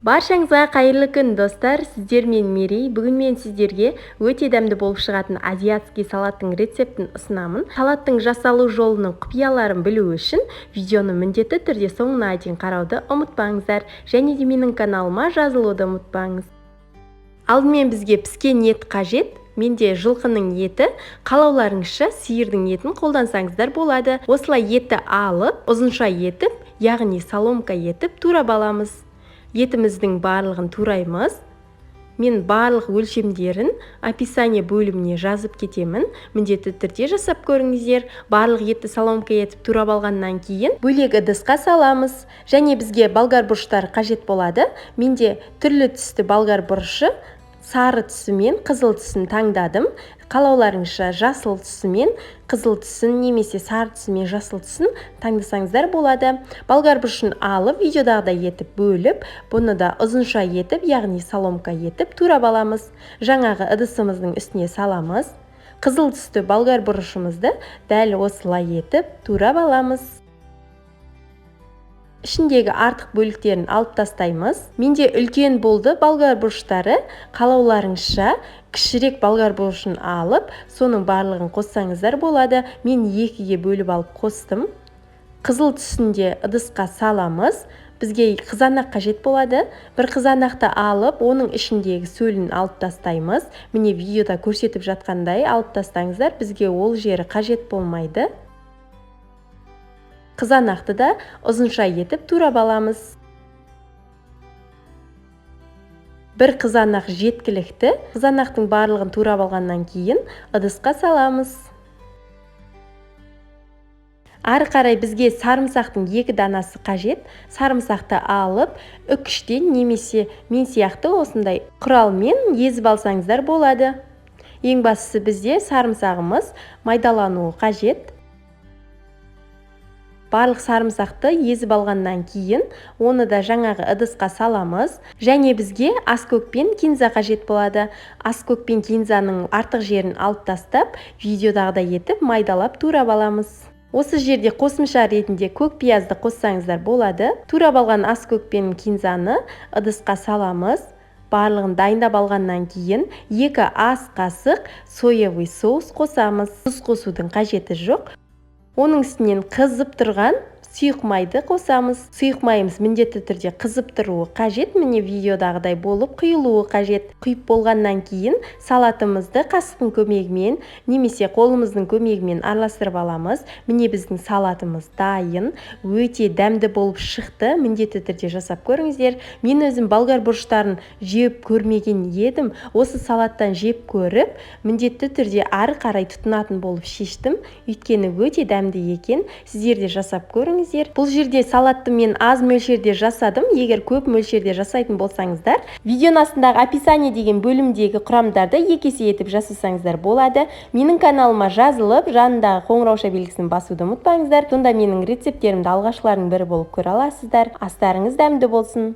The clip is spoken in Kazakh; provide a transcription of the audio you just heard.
Баршаңызға қайырлы күн, достар. Сіздермен Мерей. Бүгін мен сіздерге өте дәмді болып шығатын азиатский салаттың рецептін ұсынамын. Салаттың жасалу жолының құпияларын білу үшін видеоны міндетті түрде соңына дейін қарауды ұмытпаңыздар. Және де менің каналыма жазылуды ұмытпаңыз. Алдымен бізге піскен ет қажет. Менде жылқының еті, қалауларыңызша сиырдың етін қолдансаңыздар болады. Осылай етті алып, ұзынша етіп, яғни соломка етіп турап аламыз. Етіміздің барлығын тураймыз. Мен барлық өлшемдерін описание бөліміне жазып кетемін. Міндетті түрде жасап көріңіздер. Барлық етті соломка етіп турап алғаннан кейін бөлек ыдысқа саламыз. Және бізге болгар бұрыштары қажет болады. Менде түрлі түсті болгар бұрышы, сары түсі мен қызыл түсін таңдадым. Қалауларыңызша жасыл түсі мен қызыл түсін немесе сары түсі мен жасыл түсін таңдасаңыздар болады. Болгар бұрышын алып, видеодағыдай етіп бөліп, бұны да ұзынша етіп, яғни соломка етіп турап аламыз. Жаңағы ыдысымыздың үстіне саламыз. Қызыл түсті болгар бұрышымызды дәл осылай етіп турап аламыз. Ішіндегі артық бөліктерін алып тастаймыз. Менде үлкен болды болгар бұрыштары, қалауларыңызша кішірек болгар бұрышын алып, соның барлығын қоссаңыздар болады. Мен екіге бөліп алып қостым. Қызыл түсінде ыдысқа саламыз. Бізге қызанақ қажет болады. Бір қызанақты алып, оның ішіндегі сөлін алып тастаймыз. Міне видеода көрсетіп жатқандай алып тастаңыздар, бізге ол жері қажет болмайды. Қызанақты да ұзынша етіп турап аламыз. Бір қызанақ жеткілікті. Қызанақтың барлығын турап алғаннан кейін ыдысқа саламыз. Ары қарай бізге сарымсақтың 2 данасы қажет. Сарымсақты алып, үкіштен немесе мен сияқты осындай құралмен езіп алсаңыздар болады. Ең бастысы бізде сарымсағымыз майдалануы қажет. Барлық сарымсақты езіп алғаннан кейін, оны да жаңағы ыдысқа саламыз. Және бізге аскөк пен кинза қажет болады. Аскөк пен кинзаның артық жерін алып тастап, видеодағыдай етіп майдалап турап аламыз. Осы жерде қосымша ретінде көк пиязды қоссаңыздар болады. Турап алған аскөк пен кинзаны ыдысқа саламыз. Барлығын дайындап алғаннан кейін 2 ас қасық соевый соус қосамыз. Тұз қосудың қажеті жоқ. Оның үстінен қызып тұрған сұйық майды қосамыз. Сұйық майымыз міндетті түрде қызып тұруы қажет. Міне видеодағыдай болып құйылуы қажет. Құйып болғаннан кейін салатымызды қасықтың көмегімен немесе қолымыздың көмегімен араластырып аламыз. Міне біздің салатымыз дайын. Өте дәмді болып шықты. Міндетті түрде жасап көріңіздер. Мен өзім болгар бұрыштарын жеп көрмеген едім. Осы салаттан жеп көріп, міндетті түрде ары қарай тұтынатын болып шештім. Өйткені өте дәмді екен. Сіздер де жасап көріңіздер. Бұл жерде салатты мен аз мөлшерде жасадым. Егер көп мөлшерде жасайтын болсаңыздар, видеоның астындағы описание деген бөлімдегі құрамдарды 2 есе етіп жасасаңыздар болады. Менің каналыма жазылып, жанындағы қоңырауша белгісін басуды ұмытпаңыздар. Сонда менің рецепттерімді алғашқылардың бірі болып көре аласыздар. Астарыңыз дәмді болсын.